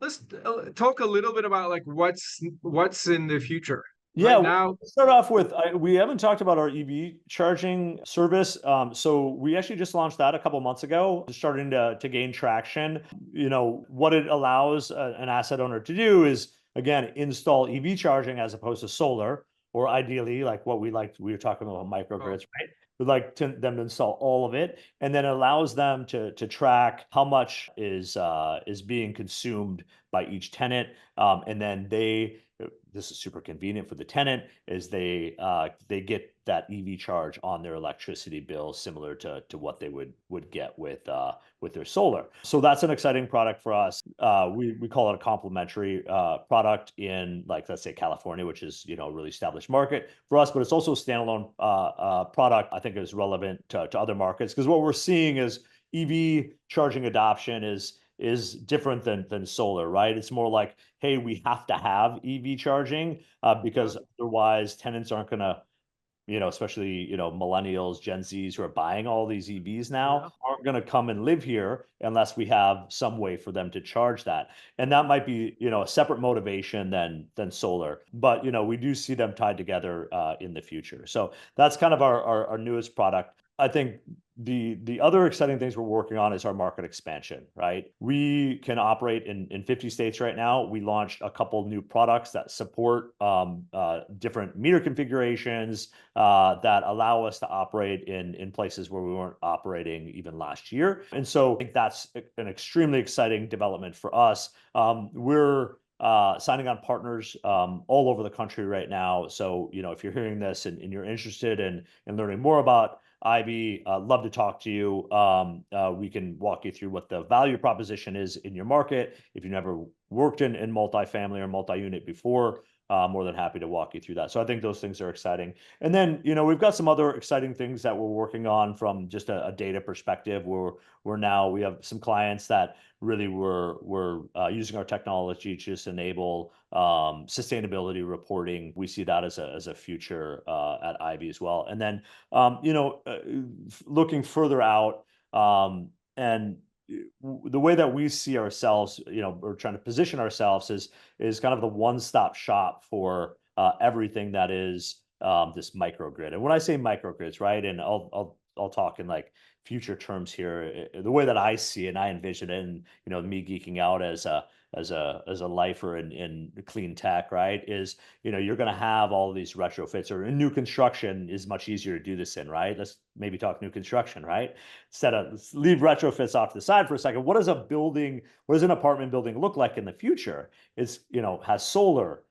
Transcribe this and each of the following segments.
let's talk a little bit about like what's in the future Yeah, right we'll now. start off with we haven't talked about our EV charging service. So we actually just launched that a couple months ago, just starting to gain traction. What it allows an asset owner to do is again install EV charging as opposed to solar, or ideally like we were talking about Oh, microgrids, right? We'd like them to install all of it, and then it allows them to track how much is being consumed by each tenant, and then this is super convenient for the tenant is they get that EV charge on their electricity bill similar to what they would get with their solar. So that's an exciting product for us. We call it a complementary product in, like, let's say California, which is a really established market for us, but it's also a standalone product. I think is relevant to other markets because what we're seeing is EV charging adoption is different than solar, right? It's more like, hey, we have to have EV charging yeah, because otherwise tenants aren't gonna, especially millennials, Gen Zs who are buying all these EVs yeah. now aren't gonna come and live here unless we have some way for them to charge that. And that might be, a separate motivation than solar, but we do see them tied together in the future. So that's kind of our newest product. I think the other exciting things we're working on is our market expansion, right? We can operate in 50 states right now. We launched a couple new products that support different meter configurations that allow us to operate in places where we weren't operating even last year. And so I think that's an extremely exciting development for us. We're signing on partners all over the country right now. So, if you're hearing this and you're interested in learning more about Ivy, love to talk to you. We can walk you through what the value proposition is in your market. If you've never worked in multifamily or multi-unit before, more than happy to walk you through that. So I think those things are exciting. And then, we've got some other exciting things that we're working on from just a data perspective. We have some clients that really were using our technology to just enable sustainability reporting. We see that as a future at Ivy as well. And then looking further out, and the way that we see ourselves, we're trying to position ourselves is kind of the one-stop shop for everything that is this microgrid. And when I say microgrids, right, and I'll talk in like future terms here. The way that I see it, and I envision it, and me geeking out as a lifer in clean tech, right? Is you're going to have all these retrofits, or in new construction is much easier to do this in, right? Let's maybe talk new construction, right? Instead of, let's leave retrofits off to the side for a second. What does an apartment building look like in the future? It's has solar,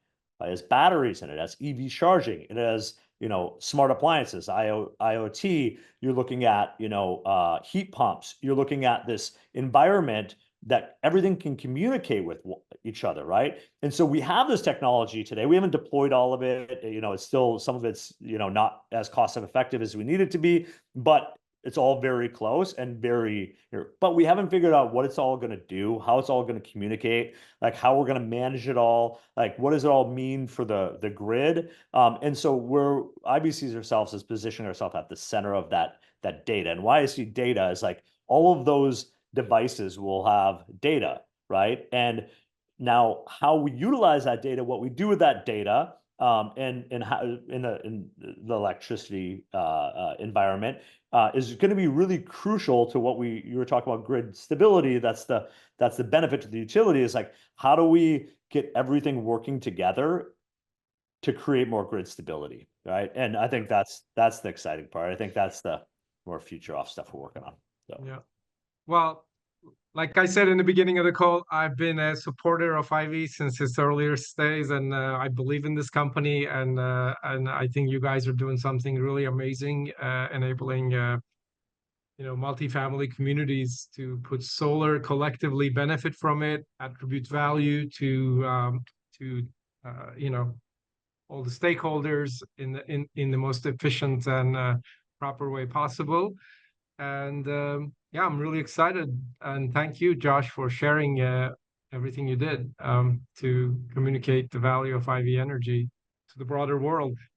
it has batteries in it, has EV charging, it has smart appliances, IoT. You're looking at heat pumps. You're looking at this environment that everything can communicate with each other, right? And so we have this technology today. We haven't deployed all of it. It's still, some of it's not as cost effective as we need it to be, but it's all very close and very here. But we haven't figured out what it's all going to do, how it's all going to communicate, like how we're going to manage it all, like what does it all mean for the grid. And so we're IB sees ourselves as positioning ourselves at the center of that data. And why I see data is like all of those devices will have data, right? And now how we utilize that data, what we do with that data, and how in the electricity environment is going to be really crucial to what you were talking about, grid stability. That's the benefit to the utility, is like how do we get everything working together to create more grid stability, right? And I think that's the exciting part. I think that's the more future off stuff we're working on. So. Yeah. Well, like I said in the beginning of the call, I've been a supporter of Ivy since its earliest days, and I believe in this company, and I think you guys are doing something really amazing, enabling multifamily communities to put solar, collectively benefit from it, attribute value to all the stakeholders in the most efficient and proper way possible. And yeah, I'm really excited. And thank you, Josh, for sharing everything you did to communicate the value of IV energy to the broader world.